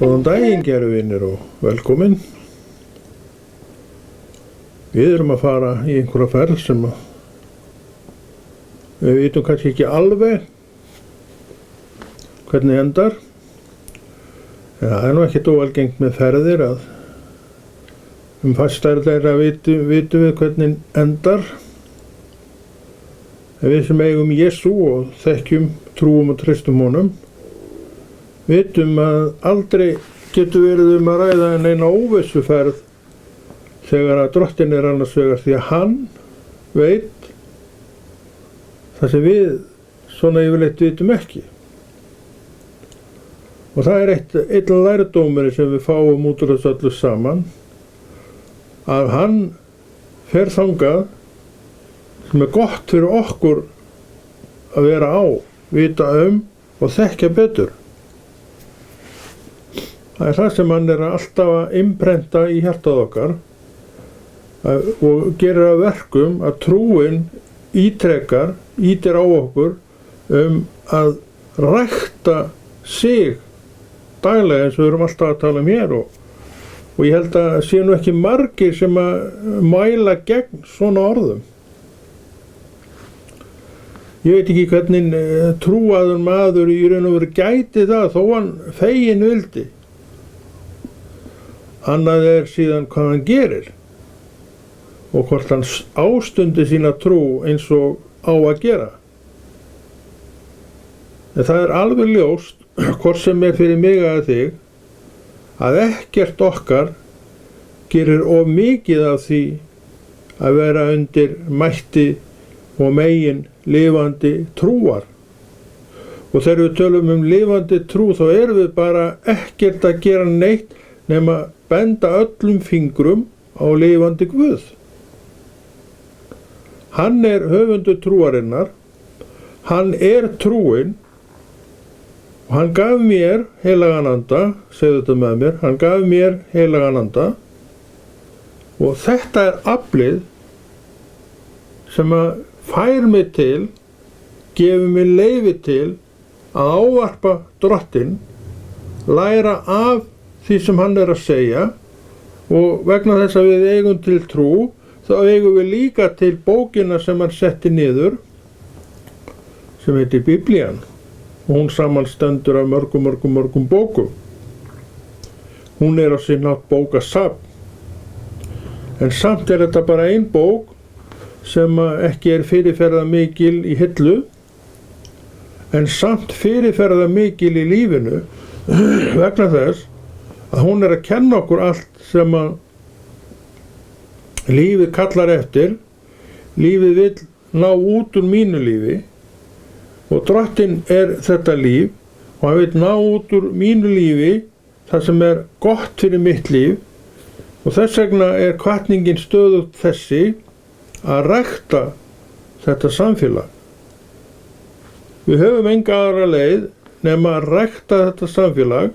Góðan daginn, kæru vinir, og velkomin. Við erum að fara í einhverja ferð sem við vitum kannski ekki alveg hvernig endar. En það er nú ekkert óalgengt með ferðir að fæstar þeirra vitum við hvernig endar. En við sem eigum Jesú og þekkjum, trúum og treystum honum, vitum að aldrei getur verið að ræða en eina óvissuferð þegar að Drottinn annars vegar, því að hann veit það sem við svona yfirleitt vitum ekki. Og það er einn lærdómur sem við fáum út úr þessu öllu saman, að hann fer þangað sem er gott fyrir okkur að vera á, vita og þekkja betur. Það er það sem hann er alltaf að imprenta í hjartað okkar og gerir að verkum að trúin ítir á okkur að rækta sig daglega eins og við erum alltaf að tala hér og ég held að sé nú ekki margir sem að mæla gegn svona orðum. Ég veit ekki hvernig trúaður maður í raun og veru gæti það þó hann feginn vildi. Annað er síðan hvað hann gerir og hvort hann ástundi sína trú eins og á að gera. En það er alveg ljóst, hvort sem er fyrir mig eða þig, að ekkert okkar gerir of mikið af því að vera undir mætti og megin lifandi trúar. Og þegar við tölum lifandi trú þá erum við bara ekkert að gera neitt nema benda öllum fingrum á lifandi Guð. Hann er höfundur trúarinnar, hann er trúin og hann gaf mér heilagan anda, segðu þetta með mér, hann gaf mér heilagan anda og þetta er aflið sem að fær mig til, gefur mig leyfi til að ávarpa Drottinn, læra af því sem hann er að segja og vegna þess að við eigum til trú þá eigum við líka til bókina sem hann setti niður sem heitir Biblían og hún samanstendur af mörgum bókum. Hún er á sinn hátt bókasafn en samt er þetta bara ein bók sem ekki er fyrirferðarmikil í hillu en samt fyrirferðarmikil í lífinu vegna þess að hún er að kenna okkur allt sem að lífið kallar eftir, lífið vill ná út úr mínu lífi og Drottinn er þetta líf og hann vill ná út úr mínu lífi það sem er gott fyrir mitt líf og þess vegna er hvatningin stöðugt þessi að rækta þetta samfélag. Við höfum enga aðra leið nema að rækta þetta samfélag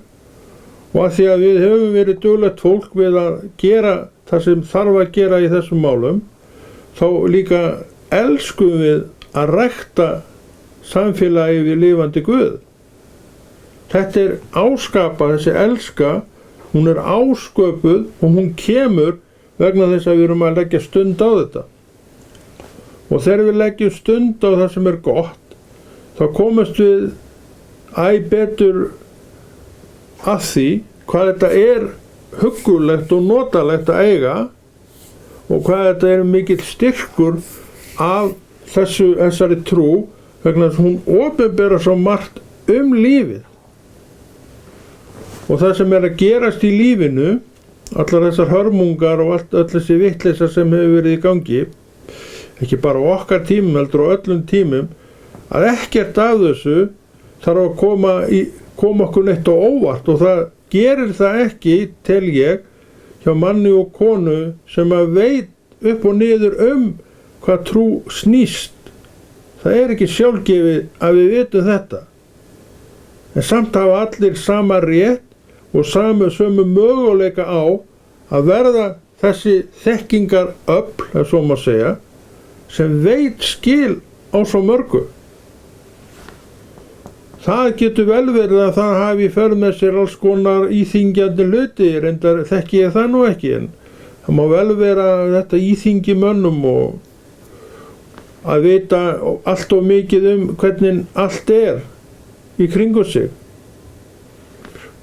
og að því að við höfum verið duglegt fólk við að gera það sem þarf að gera í þessum málum, þá líka elskum við að rækta samfélagi við lifandi Guð. Þetta er áskapað, þessi elska, hún er ásköpuð og hún kemur vegna þess að við erum að leggja stund á þetta. Og þegar við leggjum stund á það sem er gott, þá komumst við betur að því hvað þetta er huggulegt og notalegt að eiga og hvað þetta er mikill styrkur af þessari trú vegna þess að hún opinberar svo margt lífið. Og það sem er að gerast í lífinu, allar þessar hörmungar og öll þessi vitleysa sem hefur verið í gangi, ekki bara á okkar tímum heldur á öllum tímum, að ekkert af þessu þarf að koma okkur neitt á óvart og það gerir það ekki, tel ég, hjá manni og konu sem að veit upp og niður hvað trú snýst. Það er ekki sjálfgefið að við vitum þetta. En samt hafa allir sama rétt og sömu möguleika á að verða þessi þekkingaröfl, ef svo má segja, sem veit skil á svo mörgu. Það getur vel verið að það hafi í för með sér alls konar íþyngjandi hluti, reyndar þekki ég það nú ekki, en það má vel vera þetta íþyngi mönnum og að vita allt of mikið hvernig allt í kringu sig.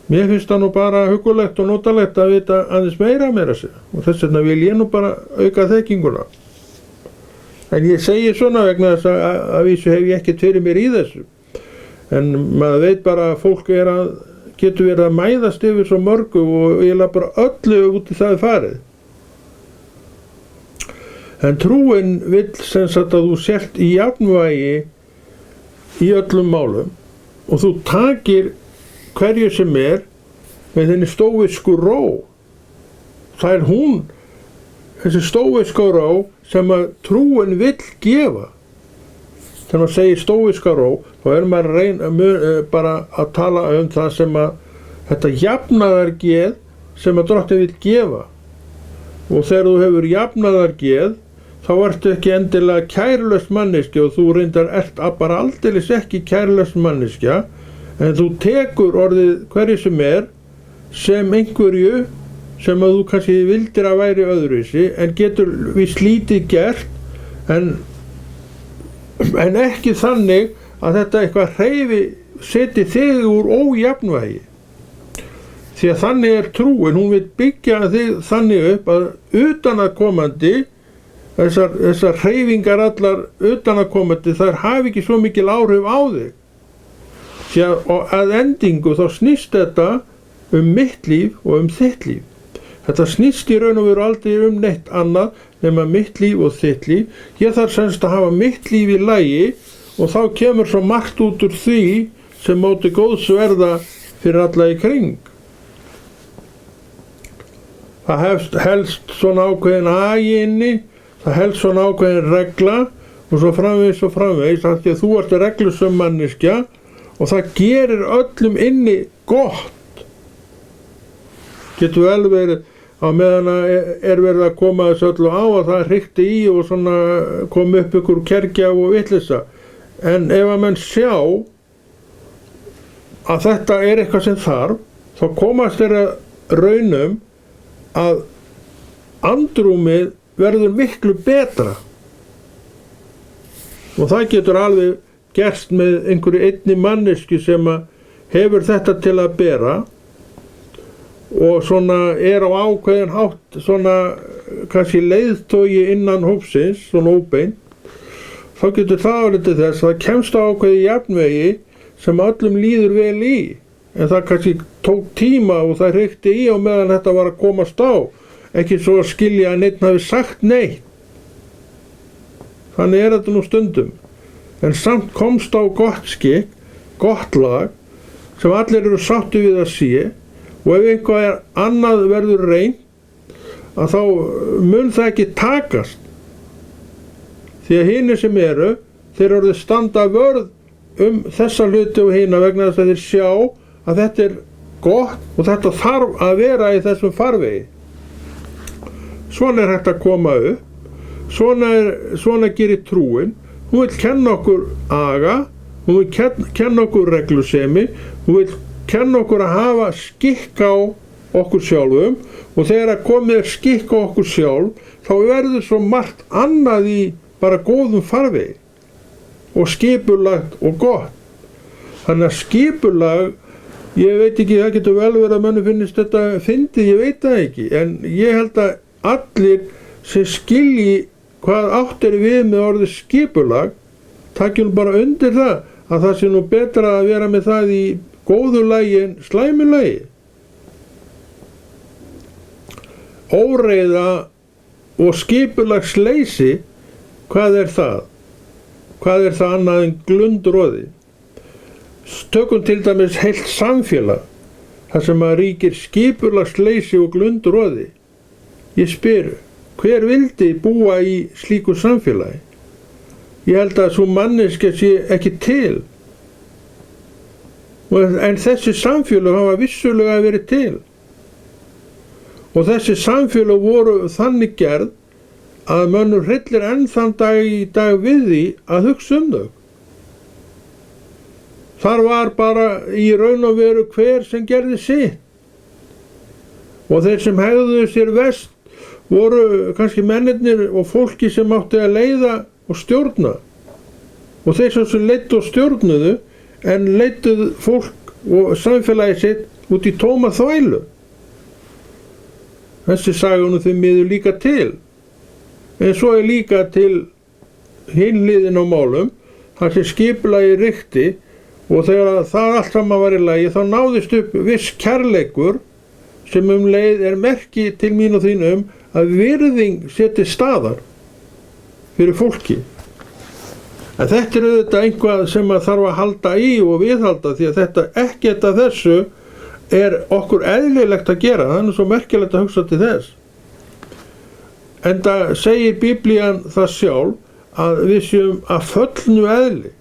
Mér finnst það nú bara hugulegt og notalegt að vita aðeins meira að segja, og þess vegna vil ég nú bara auka þekkinguna. En ég segi svona vegna þess að vísu hef ég ekkert fyrir mér í þessu. En maður veit bara að fólk getur verið að mæðast yfir svo mörgu og eiginlega bara öllu út í það farið. En trúin vill sem sagt að þú sért í jafnvægi í öllum málum og þú takir hverju sem með þenni stóísku ró. Það hún, þessi stóíska ró sem að trúin vill gefa. Þegar maður segir stóíska ró, þá maður bara að tala það sem að þetta jafnaðargeð sem að Drottinn vill gefa. Og þegar þú hefur jafnaðargeð, þá ertu ekki endilega kærulaus manneskja og þú reyndar bara aldeilis ekki kærulaus manneskja, en þú tekur orðið hverju sem einhverju sem að þú kannski vildir að væri öðruvísi, en getur víst lítið gert, en ekki þannig að þetta eitthvað seti þig úr ójafnvægi. Því að þannig trúin, hún vill byggja þig þannig upp að utanaðkomandi, þessar hreyfingar allar utanaðkomandi, þær hafi ekki svo mikil áhrif á þig. Því að endingu þá snýst þetta mitt líf og þitt líf. Þetta snýst í raun og veru aldrei neitt annað nema mitt líf og þitt líf. Ég þarf semst að hafa mitt líf í lagi og þá kemur svo margt út úr því sem móti góðs verða fyrir alla í kring. Það helst svona ákveðin agi inni, það helst svona ákveðin regla og svo framvegis, því að þú ert reglusöm manneskja og það gerir öllum inni gott. Getur vel verið á meðan verið að koma þessu öllu á að það hrikti í og svona kom upp ykkur kergja og vitleysa. En ef að menn sjá að þetta eitthvað sem þarf, þá komast þeirra raunum að andrúmið verður miklu betra. Og það getur alveg gerst með einhverju einni mannesku sem hefur þetta til að bera og svona á ákveðin hátt svona kannski leiðtogi innan hópsins, svona óbeint, þá getur það álitið þess að það kemst á ákveði jafnvegi sem öllum líður vel í, en það kannski tók tíma og það hrikti í á meðan þetta var að komast á, ekki svo að skilja að neitt hafi sagt neitt. Þannig þetta nú stundum, en samt komst á gott skikk, gott lag, sem allir eru sáttu við að sé. Og ef eitthvað annað verður reynt, að þá mun það ekki takast. Því að hinir sem þeir orðið standa vörð þessa hluti og hina vegna þess að þeir sjá að þetta gott og þetta þarf að vera í þessum farvegi. Svona hægt að koma upp, svona gerir trúin, hún vill kenna okkur aga, hún vill kenna okkur reglusemi, hún vill kenna okkur að hafa skikk á okkur sjálfum og þegar að komið skikk á okkur sjálf þá verður svo margt annað í bara góðum farvegi og skipulagt og gott. Þannig að skipulag, ég veit ekki, það getur vel verið að manni finnist þetta fyndið, ég veit það ekki, en ég held að allir sem skilji hvað átt við með orðið skipulag takjum bara undir það að það sé nú betra að vera með það í góðu lagi en slæmu lagi. Óreiða og skipulagsleysi, hvað það? Hvað það annað en glundroði? Tökum til dæmis heilt samfélag, þar sem að ríkir skipulagsleysi og glundroði. Ég spyr, hver vildi búa í slíku samfélagi? Ég held að svo manneskja sé ekki til. En þessi samfélög hafa vissulega verið til. Og þessi samfélög voru þannig gerð að mönnum hryllir enn þann dag í dag við því að hugsa þau. Þar var bara í raun og veru hver sem gerði sitt. Og þeir sem hegðuðu sér verst voru kannski mennirnir og fólki sem átti að leiða og stjórna. Og þeir sem leiddu og stjórnuðu en leiddu fólk og samfélagi sitt út í tóma þvælu. Þessi saga nú því miður líka til. En svo líka til hin hliðin á málum, þar sem skipulagi ríkti og þegar það allt saman var í lagi þá náðist upp viss kærleikur sem leið merki til mín og þín að virðing seti staðar fyrir fólki. En þetta auðvitað einhvað sem að þarf að halda í og viðhalda því að þetta ekkert af þessu okkur eðlilegt að gera. Það svo merkilegt að hugsa til þess. Enda segir Biblían það sjálf að við séum að föllnu eðli.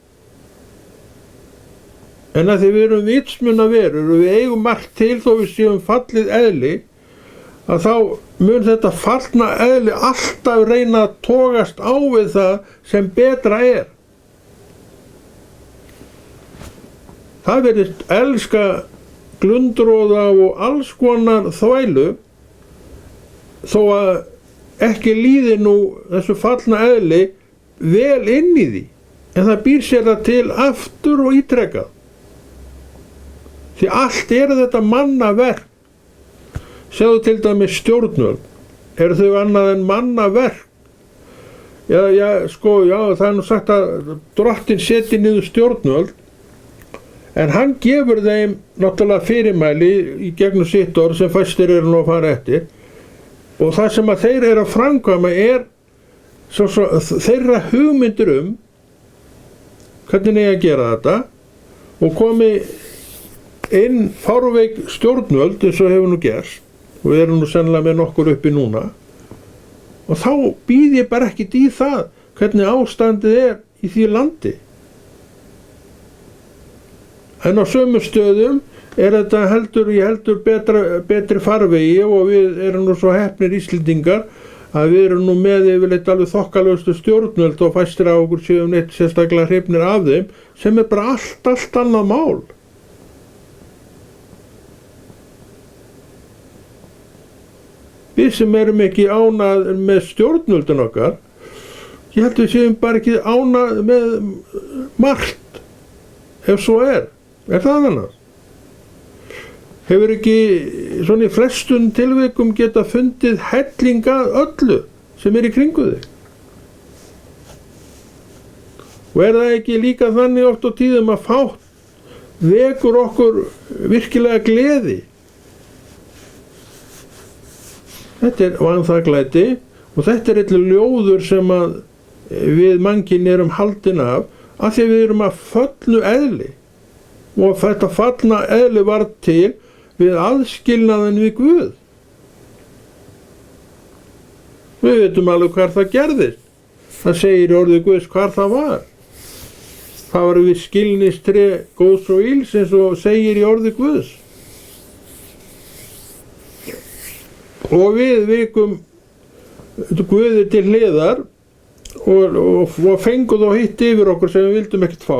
En að því við erum vitsmuna verur og við eigum margt til þó við séum fallið eðli, að þá mun þetta fallna eðli alltaf reyna að togast á við það sem betra er. Það virðist elska glundroða og alls konar þvælu þó að ekki líði nú þessu fallna eðli vel inn í því, en það býr sér það til aftur og ítrekað. Því allt þetta mannaverk. Sjáðu til dæmis stjórnvöld. Eru þau annað en mannaverk? Já, það nú sagt að drottinn setji niður stjórnvöld, en hann gefur þeim náttúrulega fyrirmæli í gegnum sitt orð sem fæstir eru nú að fara eftir. Og það sem að þeir eru að framkvæma þeirra hugmyndir hvernig eigi að gera þetta, og komi inn fárveik stjórnvöld eins og hefur nú gerst, og við erum nú sennilega með nokkur uppi núna, og þá býð ég bara ekkert í það hvernig ástandið í því landi. En á sömu stöðum þetta heldur betri farvegi, og við erum nú svo heppnir Íslendingar að við erum nú með yfirleitt alveg þokkalegustu stjórnvöld og fæstir á okkur séum neitt sérstaklega hrifnir af þeim, sem bara allt annað mál. Við sem erum ekki ánað með stjórnvöldin okkar, ég held við séum bara ekki ánað með margt, ef svo er það annars? Hefur ekki svona í flestum tilvikum geta fundið hellingað öllu sem í kringu þig? Og það ekki líka þannig oft á tíðum að fátt vekur okkur virkilega gleði? Þetta vanþakklæti, og þetta eitthvað ljóður sem að við mannkyn erum haldin af því við erum að föllnu eðli, og þetta fallna eðli varð til við aðskilnaðinn við Guð. Við veitum alveg hvar það gerðist. Það segir í orði Guðs hvar það var. Það var við skilnistré góðs og ills, eins og segir í orði Guðs. Og við vikum Guði til hliðar og fengum þá hitt yfir okkur sem við vildum ekkert fá,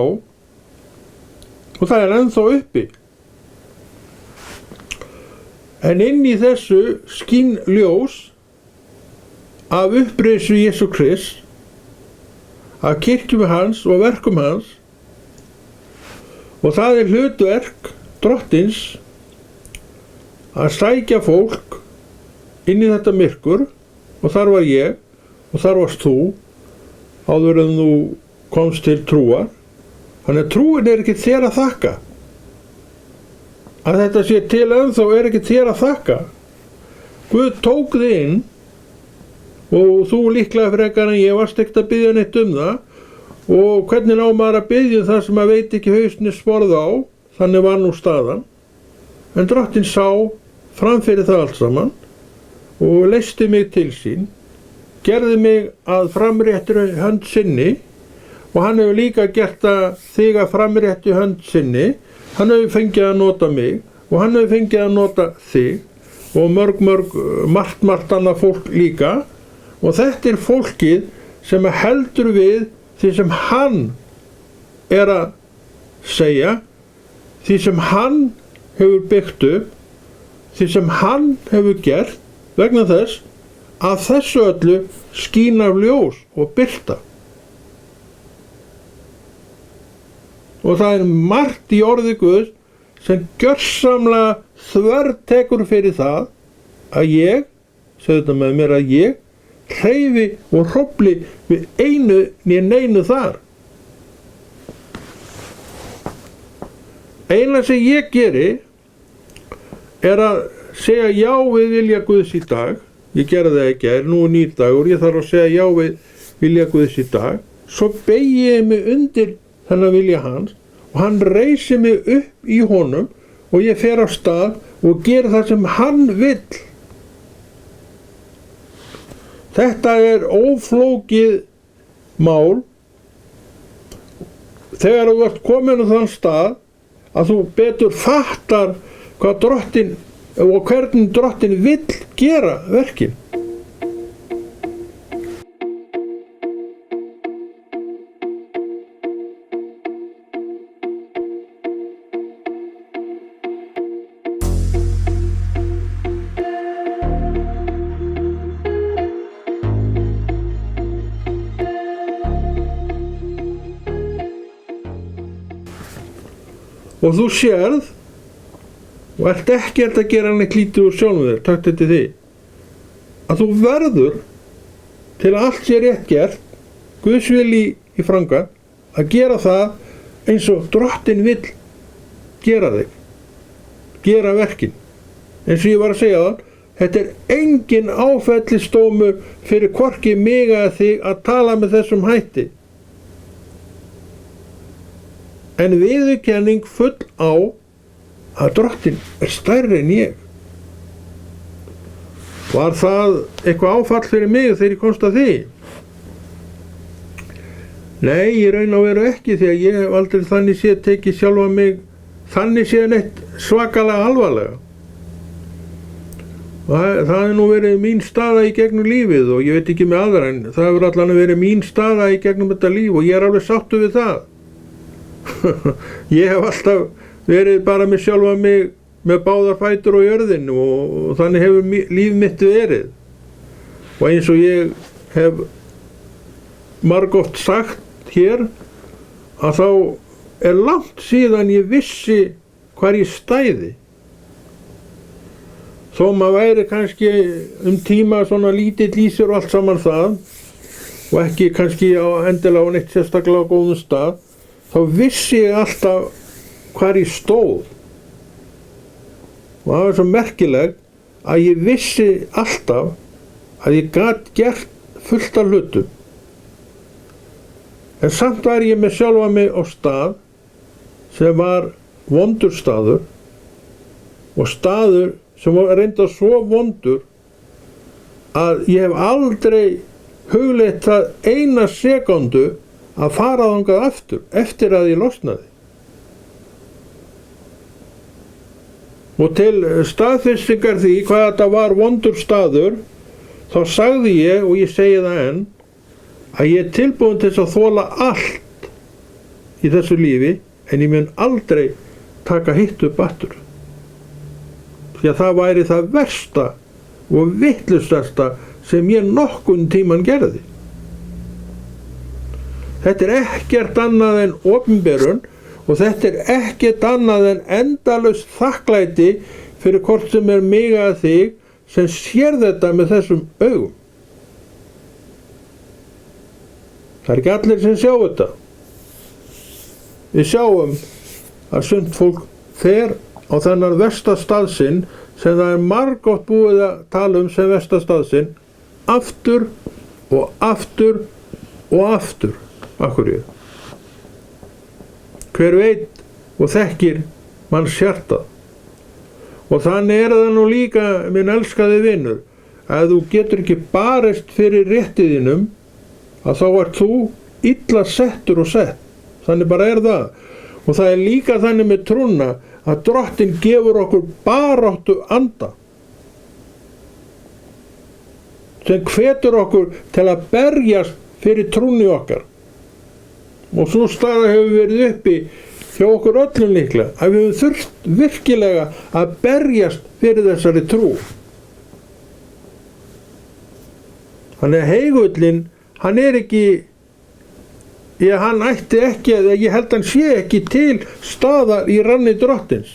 og það ennþá uppi. En inn í þessu skín ljós af uppreisn Jesú Krists, af kirkjum hans og verkum hans, og það hlutverk drottins að sækja fólk inn í þetta myrkur, og þar var ég og þar varst þú áður en þú komst til trúar. Þannig að trúin ekki þér að þakka. Að þetta sé til ennþá ekki þér að þakka. Guð tók þig inn, og þú líklega frekar en ég varst ekkert að biðja neitt það, og hvernig á maður að biðja það sem maður veit ekki hausni sporð á, þannig var nú staðan. En drottinn sá framfyrir það allt saman og leysti mig til sín, gerði mig að framréttri hönd sinni, og hann hefur líka gert þig að framréttri hönd sinni. Hann hefur fengið að nota mig, og hann hefur fengið að nota þig, og margt annað fólk líka. Og þetta fólkið sem heldur við því sem hann að segja, því sem hann hefur byggt upp, því sem hann hefur gert, vegna þess að þessu öllu skín af ljós og birta. Og það er margt í orði Guðs sem gjörsamlega þvertekur fyrir það að ég, segðu þetta með mér, að ég hreyfi og hrófli við einu né neinu þar. Eina sem ég geri er að segja já við vilja Guðs í dag. Ég gerði það ekki, nú er nýr dagur, ég þarf að segja já við vilja Guðs í dag. Svo beygi ég mig undir þennan vilja hans og hann reisi mig upp í honum og ég fer á stað og geri það sem hann vill. Þetta er óflókið mál þegar þú ert komin á þann stað að þú betur fattar hvað Drottinn og hvernig Drottinn vill gera verkin. Og þú sérð og ert ekkert að gera neitt lítið úr sjálfum þér, takk eftir því, að þú verður til að allt sé rétt gert, Guðs vilji í framkvæmd, að gera það eins og Drottinn vill gera þig, gera verkin. Eins og ég var að segja það, þetta er engin áfellisdómur fyrir hvorki mig eða þig að tala með þessum hætti. En viðurkenning full á að Drottinn er stærri en ég. Var það eitthvað áfall fyrir mig þegar ég komst að því? Nei, ég raun og veru ekki, því að ég hef aldrei þannig séð tekið sjálfa mig þannig séð neitt svakalega alvarlega. Það er nú verið mín staða í gegnum lífið og ég veit ekki með aðra, en það hefur allan verið mín staða í gegnum þetta líf og ég er alveg sáttur við það. Ég hef alltaf verið bara með sjálfa mig með báðar fætur á jörðinu og þannig hefur líf mitt verið. Og eins og ég hef margoft sagt hér, að þá er langt síðan ég vissi hvar ég stæði. Þó maður væri kannski tíma svona lítill í sér og allt saman það og ekki kannski endilega á neitt sérstaklega góðum stað, þá vissi ég alltaf hvar ég stóð. Og það var svo merkilegt að ég vissi alltaf að ég gat gert fullt af hlutum. En samt var ég með sjálfa mig á stað sem var vondur staður og staður sem var reynda svo vondur að ég hef aldrei hugleitt það eina sekúndu að fara þangað aftur eftir að ég losnaði. Og til staðfestingar því hvað þetta var vondur staður, þá sagði ég, og ég segi það enn, að ég er tilbúin til að þola allt í þessu lífi, en ég mun aldrei taka hitt upp aftur. Því að það væri það versta og vitlausasta sem ég nokkurn tímann gerði. Þetta er ekkert annað en opinberun og þetta er ekkert annað en endalaust þakklæti fyrir hvort sem er mig eða þig sem sér þetta með þessum augum. Það er ekki allir sem sjá þetta. Við sjáum að sumt fólk fer á þennan versta stað sinn sem það er margoft búið að tala um sem versta stað sinn aftur og aftur og aftur. Akkur ég. Hver veit og þekkir manns hjartað. Og þannig er það nú líka, minn elskaði vinur, að þú getur ekki barist fyrir réttiðinum, að þá ert þú illa settur og sett. Þannig bara er það. Og það er líka þannig með trúna að Drottinn gefur okkur baráttu anda. Sem hvetur okkur til að berjast fyrir trúni okkar. Og svo staða hefur verið uppi hjá okkur öllum líklega, að við höfum þurft virkilega að berjast fyrir þessari trú. Þannig að heigullin, hann er ekki, hann ætti ekki, eða ég held hann sé ekki til staðar í ranni Drottins.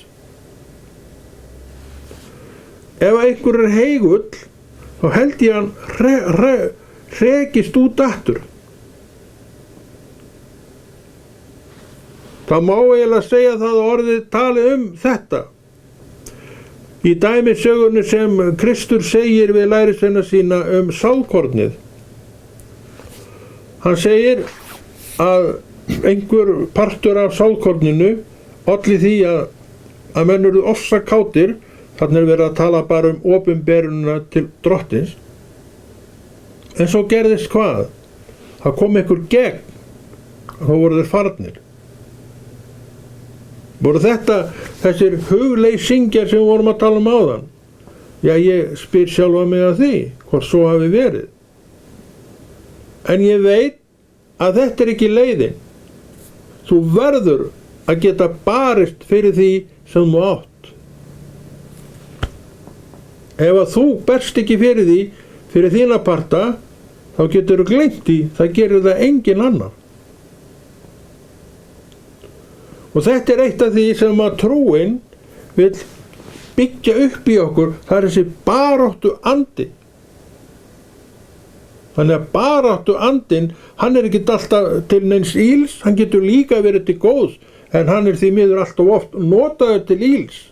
Ef einhver er heigull, þá held ég hann hrekist út aftur. Það má eiginlega segja það að orðið tali þetta. Í dæmisögunni sem Kristur segir við lærisveina sína sálkornið. Hann segir að einhver partur af sálkorninu olli því að menn urðu ofsakátir, þarna er verið að tala bara opinberunina til Drottins. En svo gerðist hvað? Það kom einhver gegn, þá voru þeir farnir. Voru þetta þessir hugleysingjar sem við vorum að tala áðan? Já, ég spyr sjálfa mig að því, hvort svo hafi verið. En ég veit að þetta er ekki leiðin. Þú verður að geta barist fyrir því sem þú átt. Ef að þú berst ekki fyrir því, fyrir þína parta, þá getur þú gleymt því, það gerir það engin annar. Og þetta er eitt af því sem að trúin vil byggja upp í okkur, það er þessi baráttu andi. Þannig að baráttu andinn, hann er ekki alltaf til neins íls, hann getur líka verið til góðs, en hann er því miður alltaf oft notaður til íls.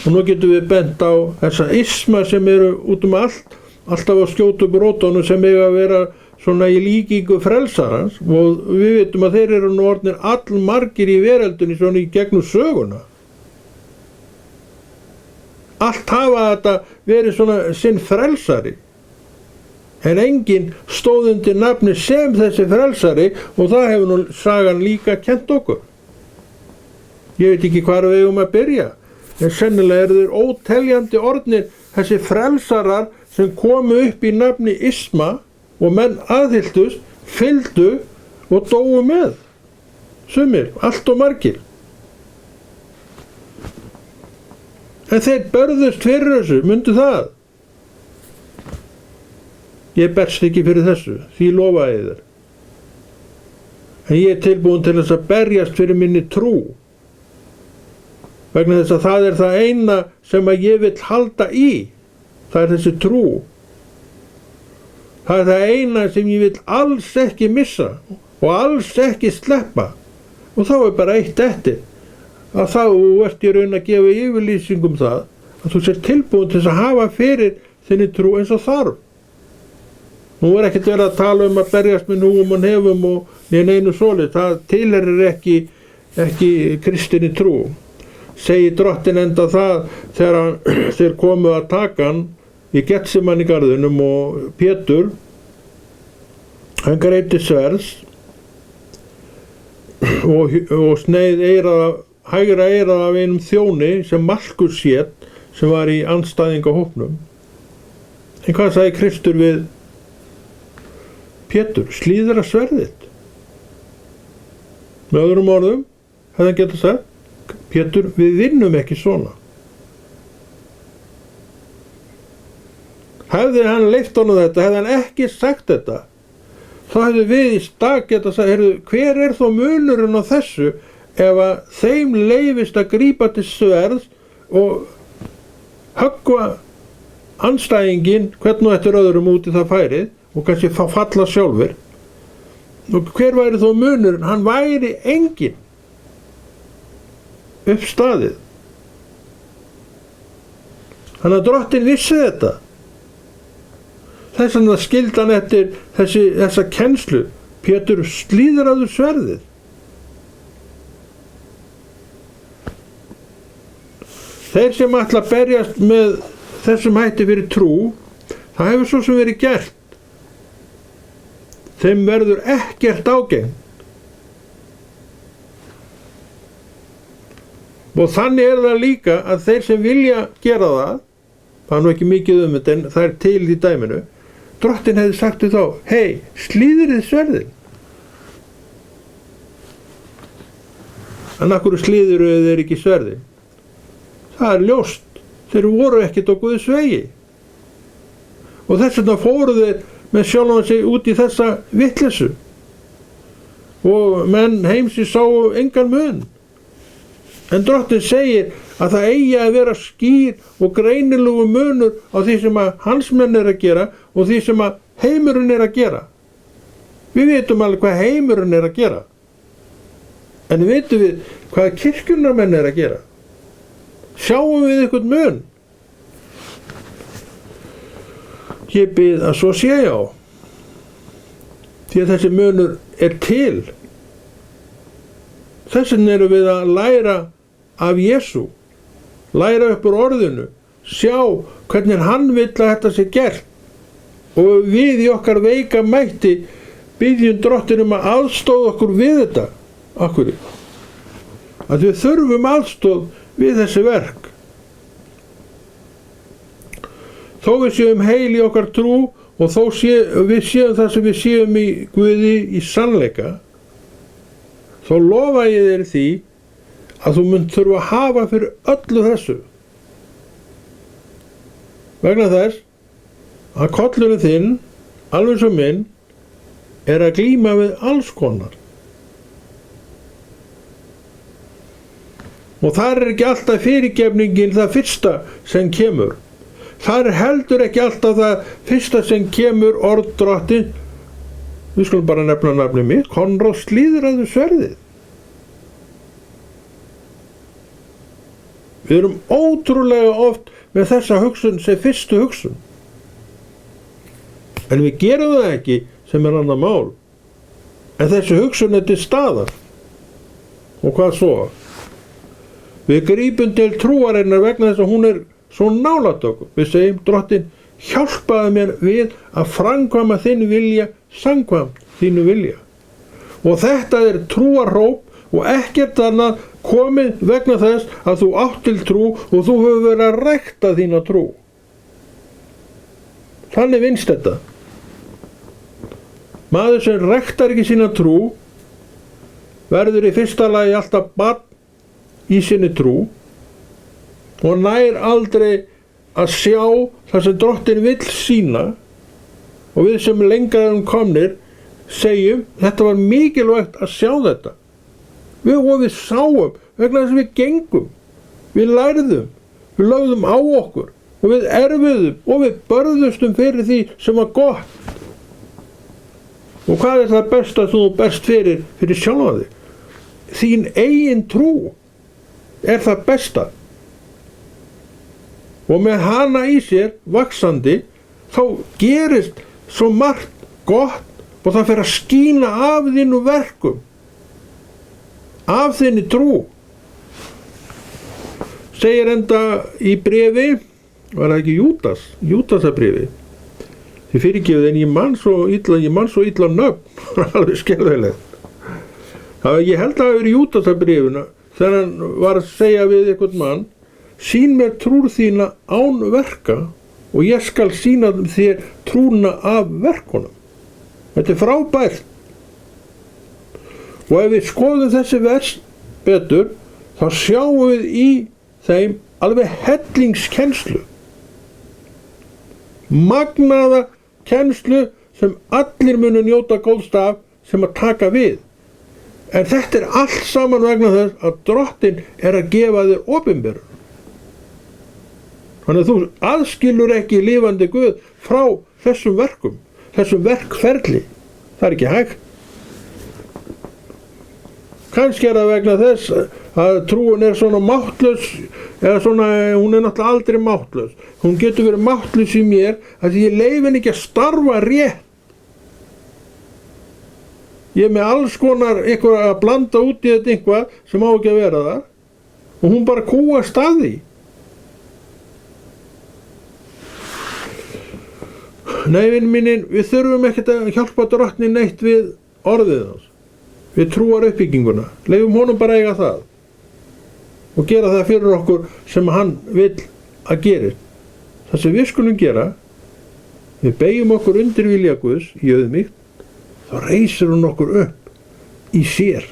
Og nú getum við bent á þessa isma sem eru út allt, alltaf að skjóta upp rótunum sem eiga að vera svona í líkingu frelsarans, og við veitum að þeir eru nú orðnir allmargir í veröldinni svona í gegnum söguna. Allt hafa þetta verið svona sinn frelsari, en enginn stóð undir nafni sem þessi frelsari, og það hefur nú sagan líka kennt okkur. Ég veit ekki hvar við eigum að byrja, en sennilega eru þeir óteljandi orðnir þessi frelsarar sem komu upp í nafni isma, og menn aðhylltust, fylgdu og dóu með. Sumir, allt og margir. En þeir börðust fyrir þessu, mundu það. Ég berst ekki fyrir þessu, því lofa ég þér. En ég er tilbúin til þess að berjast fyrir minni trú. Vegna þess að það er það eina sem að ég vil halda í. Það er þessi trú. Það er það eina sem ég vil alls ekki missa og alls ekki sleppa. Og þá er bara eitt eftir, að þá ert ég raun að gefa yfirlýsingum það, að þú sér tilbúin til þess að hafa fyrir þinni trú eins og þarf. Nú er ekkert verið að tala að berjast með núum og nefum og neinu svoleiðis, það tilheyrir ekki kristinni trú. Segir Drottinn enda það þegar þeir komu að taka hann í Getsemanni garðinum, og Pétur, hann greip sverðs og sneið hægra eyrað af einum þjóni sem Malkus hét, sem var í andstæðingahópnum. En hvað sagði Kristur við Pétur? Slíðra sverðið. Með öðrum orðum hefði hann getað sagt, Pétur, við vinnum ekki svona. Hefði hann leyft honum þetta, hefði hann ekki sagt þetta, þá hefði við í stað getað sagt, hver er þó munurinn á þessu ef að þeim leyfist að grípa til sverðs og höggva andstæðinginn hvern og eftir öðrum út í það færið og kannski falla sjálfur. Og hver væri þó munurinn? Hann væri enginn uppstaðið. Þannig að Drottinn vissi þetta. Þess vegna skildi hann eftir þessa kennslu. Pétur, slíðraðu sverðið. Þeir sem ætla að berjast með þessum hætti fyrir trú, það hefur svo sem verið gert. Þeim verður ekkert ágengt. Og þannig er það líka að þeir sem vilja gera það er nú ekki mikið þetta, en það er til í dæminu, Drottinn hefði sagt við þá, hei, slíðrið sverðin. En af hverju slíðruðu þeir ekki sverðin? Það er ljóst. Þeir voru ekkert á Guðs vegi. Og þess vegna fóru þeir með sjálfan sig út í þessa vitleysu. Og menn heimsins sáu engan mun. En Drottinn segir að það eigi að vera skýr og greinilegu munur á því sem að hans menn að gera og því sem að heimurinn að gera. Við vitum alveg hvað heimurinn að gera. En vitum við hvað kirkjunarmenn að gera? Sjáum við einhvern mun? Ég bið að svo sé já. Því að þessi munur til. Þess vegna erum við að læra af Jesú. Læra upp úr orðinu. Sjá hvernig hann vill að þetta sé gert. Og við í okkar veika mætti biðjum Drottinn að aðstoða okkur við þetta. Akkur. Að við þurfum aðstoð við þessi verk. Þó við séum heil í okkar trú og þó við séum það sem við séum í Guði í sannleika, þá lofa ég þér því að þú munt þurfa að hafa fyrir öllu þessu. Vegna þess að kollurinn þinn, alveg sem minn, að glíma við alls konar. Og þar ekki alltaf fyrirgefningin það fyrsta sem kemur. Þar heldur ekki alltaf það fyrsta sem kemur orð Drottins. Við skulum bara nefna nafnið mitt, Konráð slíðraði sverðið. Við erum ótrúlega oft með þessa hugsun sem fyrstu hugsun. En við gerum það ekki sem annað mál. En þessi hugsun til staðar. Og hvað svo? Við grípum til trúarinnar vegna þess að hún svo nálægt okkur. Við segjum, Drottinn, hjálpaðu mér við að framkvæma þinn vilja samkvæmt þínu vilja. Og þetta trúarhróp og ekkert annað komið vegna þess að þú átt til trú og þú hefur verið að rækta þína trú. Þannig vinnst þetta. Maður sem ræktar ekki sína trú verður í fyrsta lagi alltaf barn í sinni trú og nær aldrei að sjá það sem Drottinn vill sýna og við sem lengra erum komnir segjum þetta var mikilvægt að sjá þetta. Við sáum vegna þess að við gengum, við lærðum, við lögðum á okkur og við erfiðum og við börðustum fyrir því sem var gott. Og hvað það besta sem þú berst fyrir sjálfa þig? Þín eigin trú það besta. Og með hana í sér vaxandi þá gerist svo margt gott og það fer að skína af þínu verkum, af þinni trú. Segir enda í bréfi, var það ekki Júdasarbréfi, þið fyrirgefið en ég man svo illa nöfn, alveg skelfilegt. Ég held að það hafi verið Júdasarbréfinu þegar hann var að segja við einhvern mann, sýn mér trúr þína án verka og ég skal sýna þér trúna af verkunum. Þetta frábært. Og ef við skoðum þessi vers betur, þá sjáum við í þeim alveg hellingskennslu. Magnaða kennslu sem allir munu njóta góðs af sem að taka við. En þetta allt saman vegna þess að Drottinn að gefa þér opinberun. Þannig að þú aðskilur ekki lifandi Guð frá þessum verkum, þessum verkferli. Það ekki hægt. Kannski það vegna þess að trúin svona máttlaus, eða svona, hún náttúrulega aldrei máttlaus. Hún getur verið máttlaus í mér að ég leyfi henni ekki að starfa rétt. Ég með alls konar eitthvað að blanda út í þetta eitthvað sem á ekki að vera það og hún bara kúast að því. Nei, vinn mínir, við þurfum ekkert að hjálpa Drottni neitt við orðið hans. Við trúar uppbygginguna. Leifum honum bara eiga það og gera það fyrir okkur sem hann vill að gera. Það sem við skulum gera, við beygjum okkur undir vilja Guðs í auðmýkt, þá reisir hún okkur upp í sér.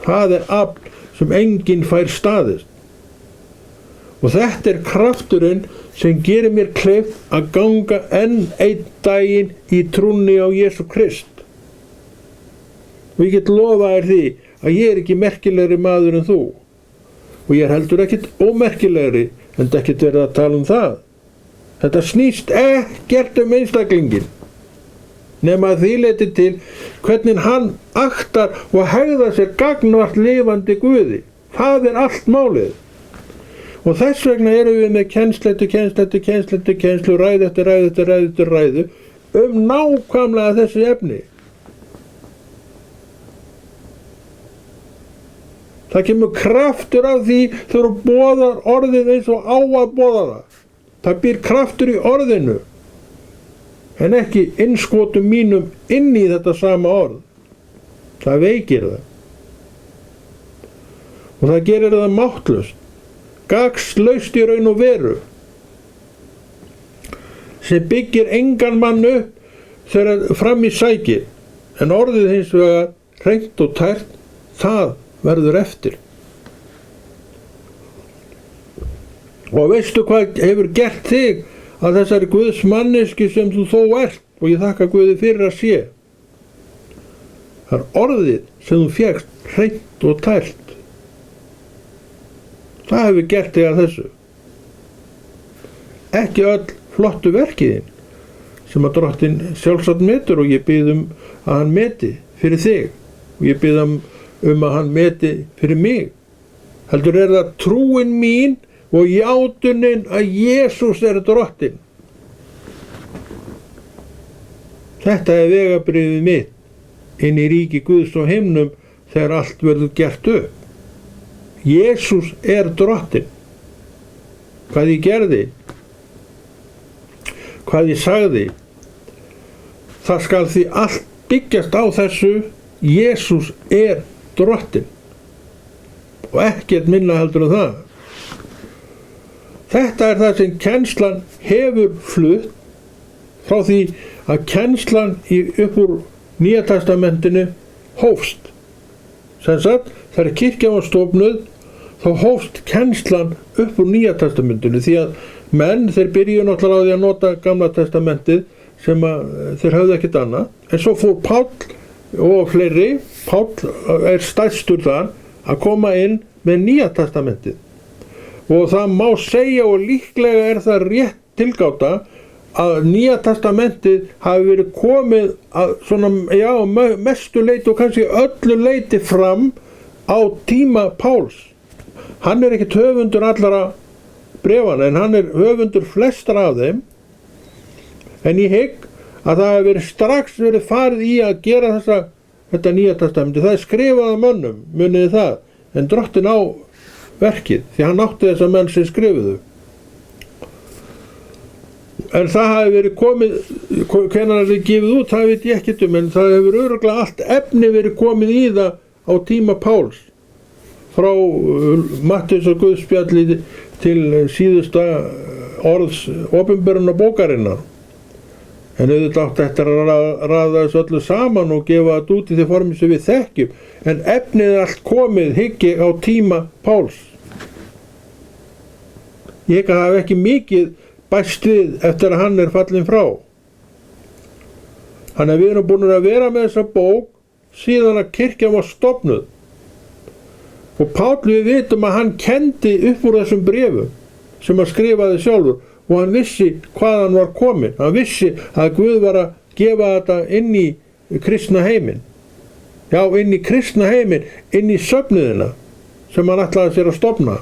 Það afl sem enginn fær staðist. Og þetta krafturinn sem gerir mér kleift að ganga enn einn daginn í trúnni á Jesú Krist. Og ég get lofað þér því að ég ekki merkilegri maður en þú. Og ég heldur ekkert ómerkilegri, en ekkert verið að tala það. Þetta snýst ekkert einstaklingin, nema að því leyti til hvernig hann aktar og hegðar sér gagnvart lifandi Guði. Það allt málið. Og þess vegna erum við með kennslu eftir kennslu, ræðu eftir ræðu nákvæmlega þessi efni. Það kemur kraftur af því þegar þú boðar orðið eins og á að boða það. Það býr kraftur í orðinu, en ekki innskotum mínum inn í þetta sama orð. Það veikir það. Og það gerir það máttlaust, gagnslaust í raun og veru, sem byggir engan mann upp þegar fram í sækir, en orðið hins vegar hreint og tært, það verður eftir. Og veistu hvað hefur gert þig að þessari Guðs manneski sem þú þó ert, og ég þakka Guði fyrir að sé. Það orðið sem þú fékkst hreint og tært. Það hefur gert þig að þessu. Ekki öll flottu verkiðin sem að Drottinn sjálfsagt metur, og ég bið að hann meti fyrir þig, og ég bið að hann meti fyrir mig. Heldur það trúin mín og játunin að Jesús Drottinn. Þetta vegabréfið mitt inn í ríki Guðs og himnum þegar allt verður gert upp. Jesús Drottinn. Hvað ég gerði, hvað ég sagði, það skal því allt byggjast á þessu: Jesús Drottinn. Og ekkert minna heldur en það. Þetta það sem kennslan hefur flutt frá því að kennslan upp úr Nýja testamentinu hófst. Sem sagt, þegar kirkjan var stofnuð, þá hófst kennslan upp úr Nýja testamentinu, því að menn, þeir byrjuðu náttúrulega á því að nota Gamla testamentið sem þeir höfðu ekkert annað. En svo fór Páll og fleiri, Páll stærstur þar, að koma inn með Nýja testamentið. Og það má segja, og líklega það rétt tilgáta, að Nýja testamentið hafi verið komið að svona, mestu leyti og kannski öllu leyti fram á tíma Páls. Hann ekkert höfundur allara brefana, en hann höfundur flestra af þeim. En ég hygg að það hafi strax verið farið í að gera þetta Nýja testamentið. Það skrifað af mönnum, muniði það, en Drottinn á verkið, því hann átti þessa menn sem skrifuðu. En það hafi verið komið, hvenær það gefið út, það veit ég ekkert en það hefur örugglega allt efni verið komið í það á tíma Páls, frá Mattheusar Guðspjalli til síðusta orðs opinberunar bókarinnar. En auðvitað átti þetta að raða þessu öllu saman og gefa þetta út í því formi sem við þekkjum, en efnið allt komið, hyggi, á tíma Páls. Ég hygg að það hafi ekki mikið bæst við eftir að hann fallinn frá. Þannig að við erum búin að vera með þessa bók síðan að kirkjan var stofnuð. Og Páll, við vitum að hann kendi upp úr þessum bréfum sem hann skrifaði sjálfur, og hann vissi hvað hann var kominn. Hann vissi að Guð var að gefa þetta inn í kristna heiminn. Já, inn í kristna heiminn, inn í söfnuðina sem hann ætlaði sér að stofna.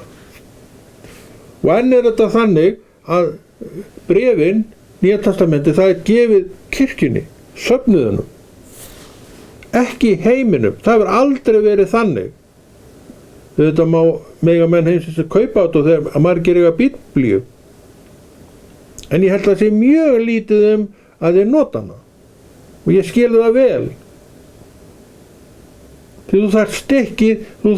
Og enn þetta þannig að bréfin, Nýja testamenti, það gefið kirkjunni, söfnuðunum, ekki heiminum. Það hefur aldrei verið þannig. Þetta mega menn heimsins að kaupa þetta og þegar margir eiga Biblíu. En ég held að það sé mjög lítið að þeir nota hana. Og ég skil það vel. Því þú þarft stikkið, þú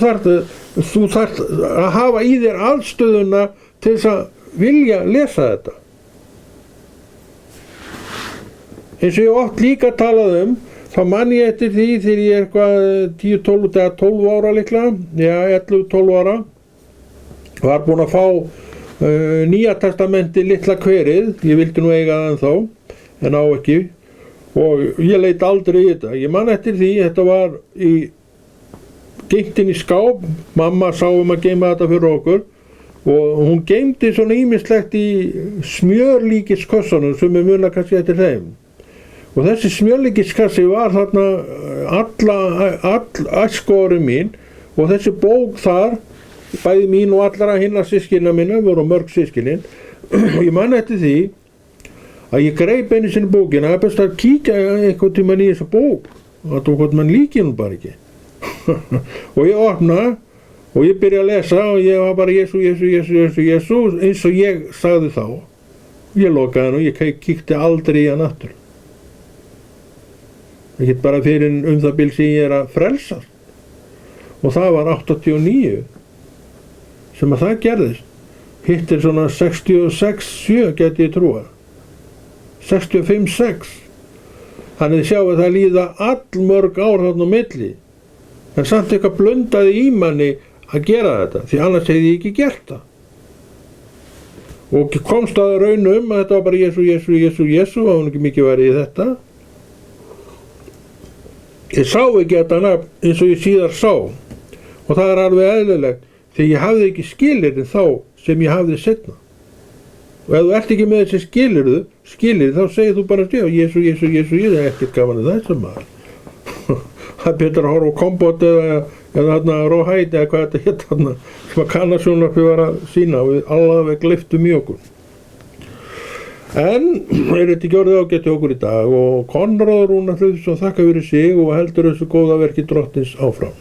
þarft að hafa í þér aðstöðuna til þess að vilja lesa þetta. Eins og ég oft líka talað þá man ég eftir því þegar ég eitthvað 10-12 ára líklega, já 11-12 ára, var búinn að fá Nýja testamenti litla kverið, ég vildi nú eiga það ennþá, en á ekki, og ég leit aldrei í þetta. Ég man eftir því, þetta var geymt inn í skáp, mamma sá að geyma þetta fyrir okkur, og hún geymdi svona ýmislegt í smjörlíkiskossunum sem muna kannski eftir þeim. Og þessi smjörlíkiskassi var þarna all æskuárin mín, og þessi bók þar, bæði mín og allra hinna systkina minna, voru mörg systkinin, og ég man eftir því að ég greip einu sinni bókina, það er best að kíkja einhvern tímann í þessa bók, að hvort mann líki hún bara ekki. Og ég opna og ég byrja að lesa og ég var bara Jesú, eins og ég sagði þá. Ég lokaði hann og ég kíkti aldrei í hann aftur. Ekki bara fyrir það bil sem ég að frelsast. Og það var 89 sem að það gerðist. Hitt svona 66-7 geti ég trúa. 65-6. Þannig þið sjáu að það líða allmörg ár þarna á milli. En samt eitthvað blundaði í manni að gera þetta, því annars hefði ég ekki gert það. Og komst að raunum að þetta var bara Jesú, og hún ekki mikið verið í þetta. Ég sá ekki þetta nafn eins og ég síðar sá, og það er alveg eðlilegt, því ég hafði ekki skilyrði þá sem ég hafði seinna. Og ef þú ert ekki með þessi skilyrði, þá segir þú bara Jesú, ég er ekkert gaman að þessu maður. Það er betur að horfa á Kompot eða þarna Róhæti eða hvað þetta hétt þarna, sem að kannasjónvarpið var að sína og við allaveg gleyptum í okkur. En þetta ekki orðið ágætt okkur í dag, og Konráð Rúnar Hlöðsson þakka fyrir sig og heldur þessu góða verki Drottins áfram.